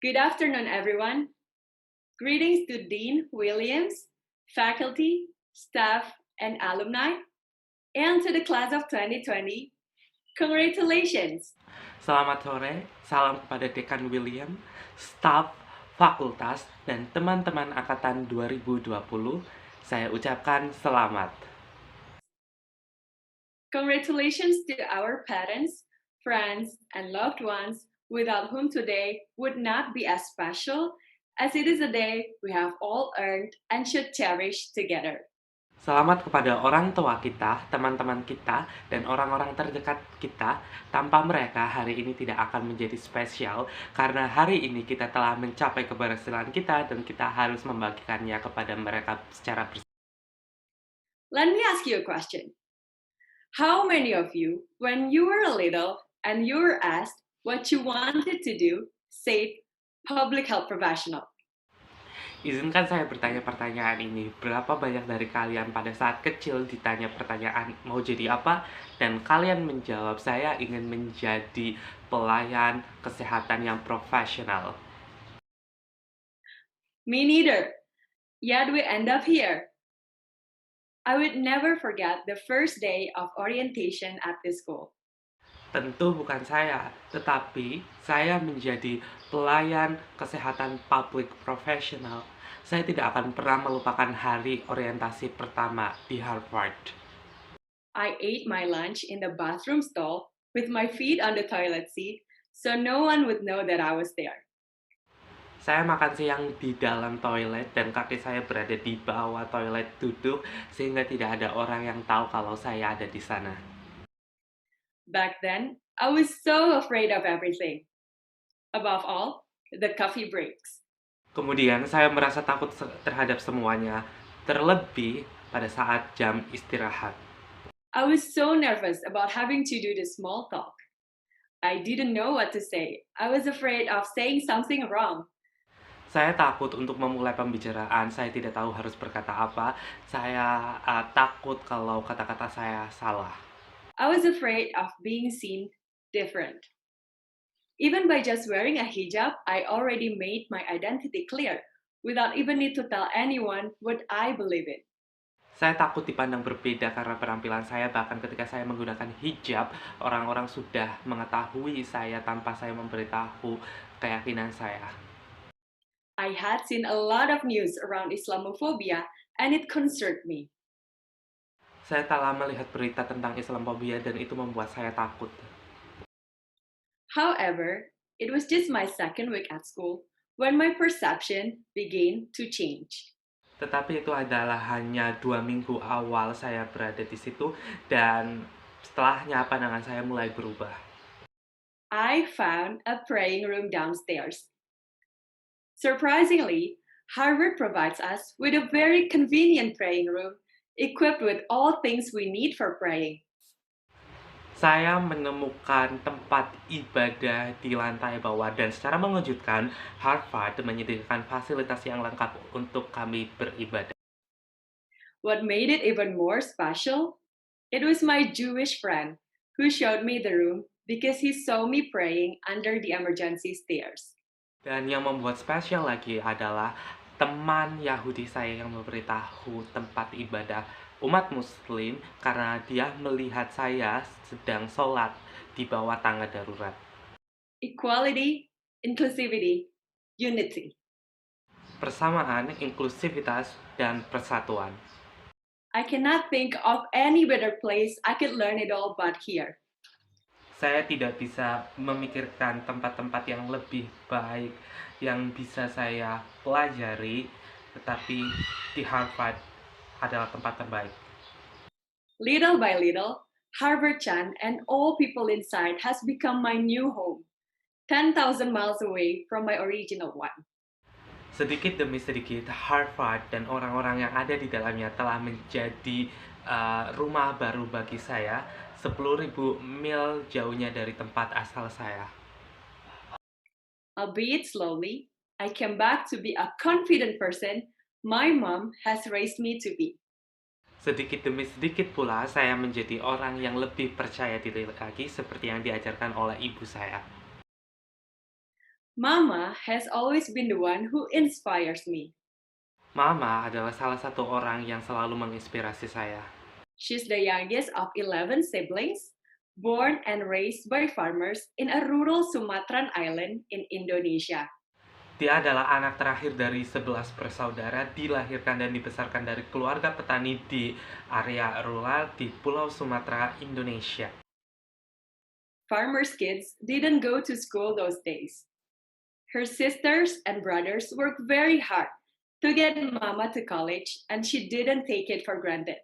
Good afternoon, everyone. Greetings to Dean Williams, faculty, staff, and alumni, and to the class of 2020. Congratulations! Selamat sore, salam kepada Dekan William, staf, fakultas, dan teman-teman angkatan 2020. Saya ucapkan selamat. Congratulations to our parents, friends, and loved ones without whom today would not be as special as it is a day we have all earned and should cherish together. Selamat kepada orang tua kita, teman-teman kita, dan orang-orang terdekat kita. Tanpa mereka, hari ini tidak akan menjadi spesial, karena hari ini kita telah mencapai keberhasilan kita, dan kita harus membagikannya kepada mereka secara bersama. Let me ask you a question. How many of you, when you were little and you were asked what you wanted to do, said public health professional? Izinkan saya bertanya pertanyaan ini. Berapa banyak dari kalian pada saat kecil ditanya pertanyaan mau jadi apa? Dan kalian menjawab, saya ingin menjadi pelayan kesehatan yang profesional. Me neither. Yet we end up here. I would never forget the first day of orientation at this school. Tentu bukan saya, tetapi saya menjadi pelayan kesehatan public professional. Saya tidak akan pernah melupakan hari orientasi pertama di Harvard. I ate my lunch in the bathroom stall with my feet on the toilet seat so no one would know that I was there. Saya makan siang di dalam toilet dan kaki saya berada di bawah toilet duduk sehingga tidak ada orang yang tahu kalau saya ada di sana. Back then, I was so afraid of everything. Above all, the coffee breaks. Kemudian saya merasa takut terhadap semuanya, terlebih pada saat jam istirahat. I was so nervous about having to do the small talk. I didn't know what to say. I was afraid of saying something wrong. Saya takut untuk memulai pembicaraan, saya tidak tahu harus berkata apa. Saya takut kalau kata-kata saya salah. I was afraid of being seen different. Even by just wearing a hijab, I already made my identity clear without even need to tell anyone what I believe in. Saya takut dipandang berbeda karena penampilan saya, bahkan ketika saya menggunakan hijab, orang-orang sudah mengetahui saya tanpa saya memberitahu keyakinan saya. I had seen a lot of news around Islamophobia and it concerned me. Saya telah melihat berita tentang Islamophobia dan itu membuat saya takut. However, it was just my second week at school when my perception began to change. Tetapi itu adalah hanya 2 minggu awal saya berada di situ dan setelahnya pandangan saya mulai berubah. I found a praying room downstairs. Surprisingly, Harvard provides us with a very convenient praying room equipped with all things we need for praying. Saya menemukan tempat ibadah di lantai bawah dan secara mengejutkan, Harvard menyediakan fasilitas yang lengkap untuk kami beribadah. What made it even more special? It was my Jewish friend who showed me the room because he saw me praying under the emergency stairs. Dan yang membuat spesial lagi adalah teman Yahudi saya yang memberitahu tempat ibadah umat muslim karena dia melihat saya sedang sholat di bawah tangga darurat. Equality, inclusivity, unity. Persamaan, inklusivitas, dan persatuan. I cannot think of any better place I could learn it all but here. Saya tidak bisa memikirkan tempat-tempat yang lebih baik yang bisa saya pelajari, tetapi di Harvard adalah tempat terbaik. Little by little, Harvard Chan and all people inside has become my new home, 10,000 miles away from my original one. Sedikit demi sedikit, Harvard dan orang-orang yang ada di dalamnya telah menjadi rumah baru bagi saya, 10.000 mil jauhnya dari tempat asal saya. Albeit slowly, I came back to be a confident person my mom has raised me to be. Sedikit demi sedikit pula, saya menjadi orang yang lebih percaya diri lagi seperti yang diajarkan oleh ibu saya. Mama has always been the one who inspires me. Mama adalah salah satu orang yang selalu menginspirasi saya. She's the youngest of 11 siblings, born and raised by farmers in a rural Sumatran island in Indonesia. Dia adalah anak terakhir dari 11 bersaudara, dilahirkan dan dibesarkan dari keluarga petani di area rural di Pulau Sumatera, Indonesia. Farmers' kids didn't go to school those days. Her sisters and brothers worked very hard to get Mama to college, and she didn't take it for granted.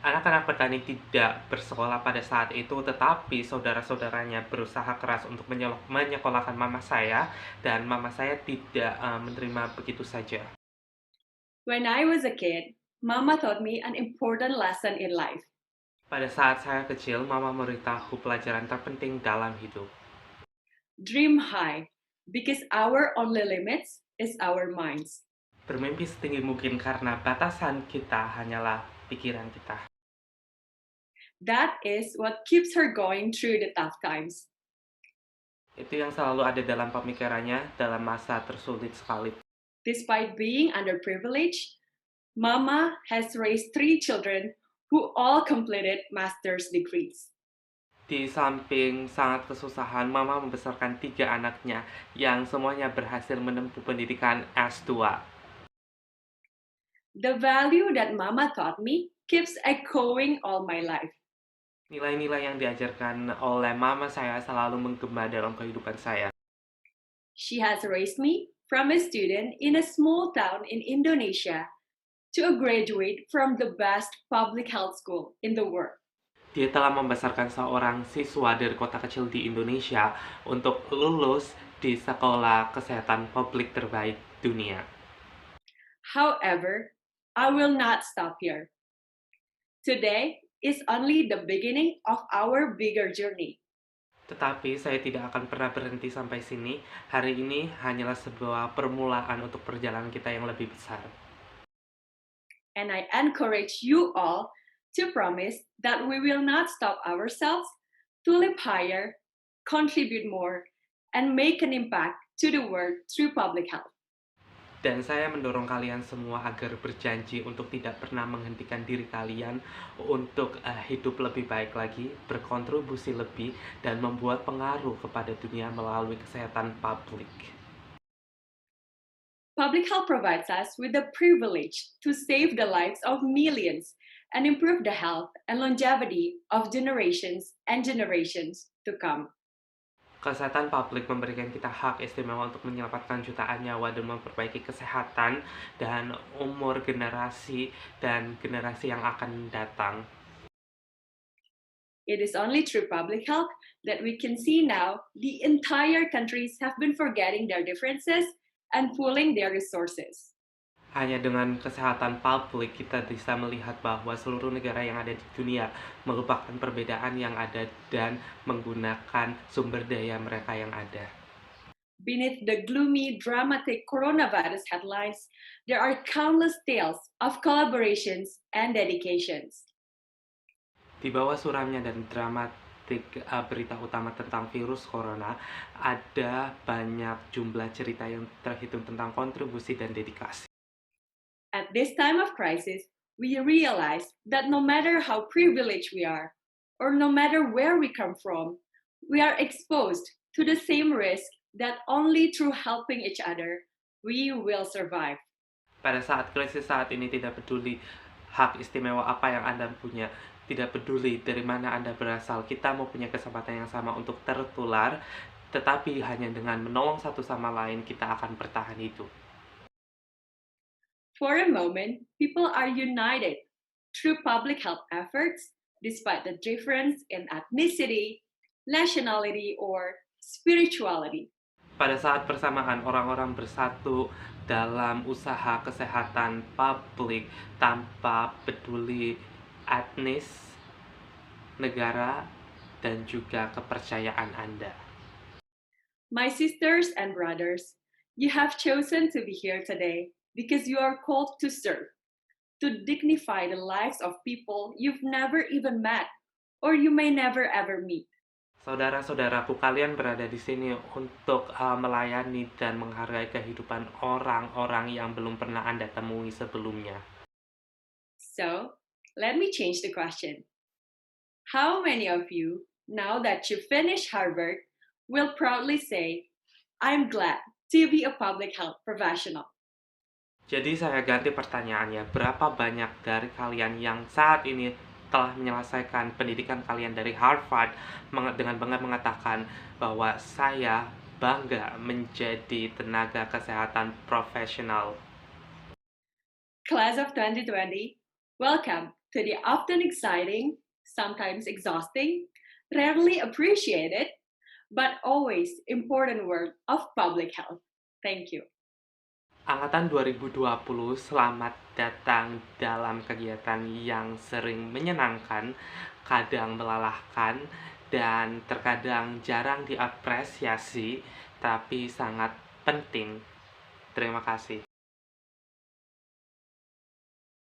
Anak-anak petani tidak bersekolah pada saat itu, tetapi saudara-saudaranya berusaha keras untuk menyekolahkan mama saya, dan mama saya tidak menerima begitu saja. When I was a kid, Mama taught me an important lesson in life. Pada saat saya kecil, mama memberitahu pelajaran terpenting dalam hidup. Dream high, because our only limits is our minds. Bermimpi setinggi mungkin karena batasan kita hanyalah pikiran kita. That is what keeps her going through the tough times. Itu yang selalu ada dalam pemikirannya dalam masa tersulit sekali. Despite being underprivileged, Mama has raised 3 children who all completed master's degrees. Di samping sangat kesusahan, mama membesarkan 3 anaknya yang semuanya berhasil menempuh pendidikan S2. The value that Mama taught me keeps echoing all my life. Nilai-nilai yang diajarkan oleh mama saya selalu menggema dalam kehidupan saya. She has raised me from a student in a small town in Indonesia to a graduate from the best public health school in the world. Dia telah membesarkan seorang siswa dari kota kecil di Indonesia untuk lulus di sekolah kesehatan publik terbaik dunia. However, I will not stop here. Today is only the beginning of our bigger journey. Tetapi saya tidak akan pernah berhenti sampai sini. Hari ini hanyalah sebuah permulaan untuk perjalanan kita yang lebih besar. And I encourage you all to promise that we will not stop ourselves to live higher, contribute more, and make an impact to the world through public health. Dan saya mendorong kalian semua agar berjanji untuk tidak pernah menghentikan diri kalian untuk hidup lebih baik lagi, berkontribusi lebih, dan membuat pengaruh kepada dunia melalui kesehatan publik. Public health provides us with the privilege to save the lives of millions and improve the health and longevity of generations and generations to come. Kesehatan publik memberikan kita hak istimewa untuk menyelamatkan jutaan nyawa dan memperbaiki kesehatan dan umur generasi dan generasi yang akan datang. It is only through public health that we can see now the entire countries have been forgetting their differences and pooling their resources. Hanya dengan kesehatan publik kita bisa melihat bahwa seluruh negara yang ada di dunia melupakan perbedaan yang ada dan menggunakan sumber daya mereka yang ada. Beneath the gloomy, dramatic coronavirus headlines, there are countless tales of collaborations and dedications. Di bawah suramnya dan dramatik berita utama tentang virus corona, ada banyak jumlah cerita yang terhitung tentang kontribusi dan dedikasi. At this time of crisis, we realize that no matter how privileged we are, or no matter where we come from, we are exposed to the same risk that only through helping each other we will survive. Pada saat krisis saat ini tidak peduli hak istimewa apa yang Anda punya, tidak peduli dari mana Anda berasal, kita mau punya kesempatan yang sama untuk tertular, tetapi hanya dengan menolong satu sama lain kita akan bertahan hidup. For a moment, people are united through public health efforts despite the difference in ethnicity, nationality, or spirituality. Pada saat bersamaan, orang-orang bersatu dalam usaha kesehatan publik tanpa peduli etnis, negara, dan juga kepercayaan Anda. My sisters and brothers, you have chosen to be here today because you are called to serve, to dignify the lives of people you've never even met or you may never ever meet. Saudara-saudaraku, kalian berada di sini untuk melayani dan menghargai kehidupan orang-orang yang belum pernah Anda temui sebelumnya. So, let me change the question. How many of you, now that you finished Harvard, will proudly say, I'm glad to be a public health professional? Jadi saya ganti pertanyaannya, berapa banyak dari kalian yang saat ini telah menyelesaikan pendidikan kalian dari Harvard dengan bangga mengatakan bahwa saya bangga menjadi tenaga kesehatan profesional. Class of 2020, welcome to the often exciting, sometimes exhausting, rarely appreciated, but always important world of public health. Thank you. Angkatan 2020, selamat datang dalam kegiatan yang sering menyenangkan, kadang melelahkan, dan terkadang jarang diapresiasi, tapi sangat penting. Terima kasih.